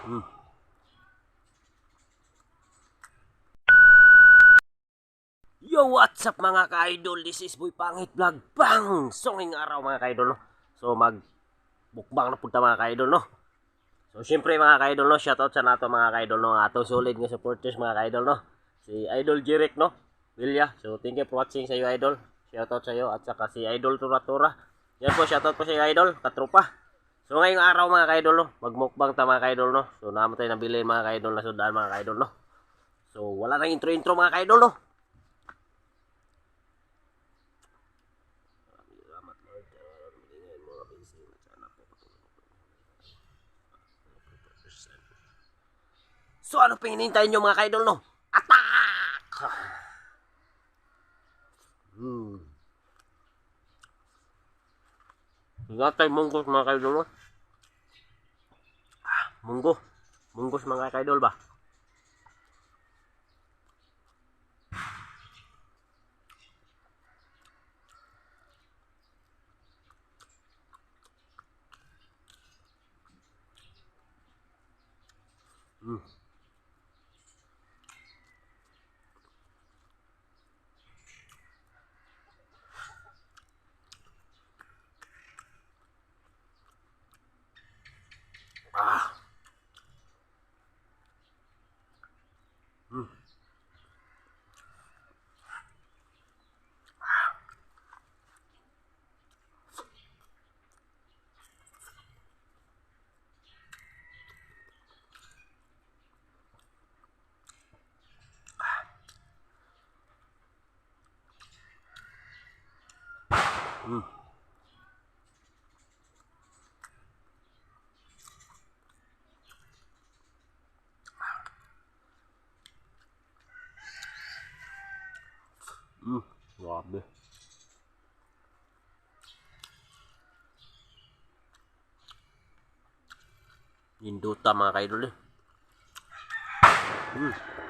Hmm. Yo, what's up mga ka-idol? This is Boy Pangit Vlog. Bang! Songing araw mga ka-idol, no? So, mag-bukbang na punta mga ka-idol, no? So, syempre mga ka-idol, no? Shoutout sa nato mga ka-idol, no? Atong solid nga supporters mga ka-idol, no? Si Idol Jeric, no? Vilya. So, thank you for watching sa iyo, Idol. Shoutout sa iyo. At saka si Idol Tura-Tura. Yan po, shoutout po sa iyo, Idol. Katropa. So, ngayong araw mga ka-idol, no? Magmukbang ta mga ka-idol, no? So, naman tayo nabili mga ka-idol na sudan mga ka-idol, no? So, wala nang intro-intro mga ka-idol, no? So ano pa hinihintay nyo mga ka-idol, no? Attack! Gatay munggos mga ka-idol, no? Munggo. Munggos mga ka-idol ba? Hmm. Ah. Hmm. Hmm. Hmm. Grabe. Induta mga ka-idol, eh. Hmm.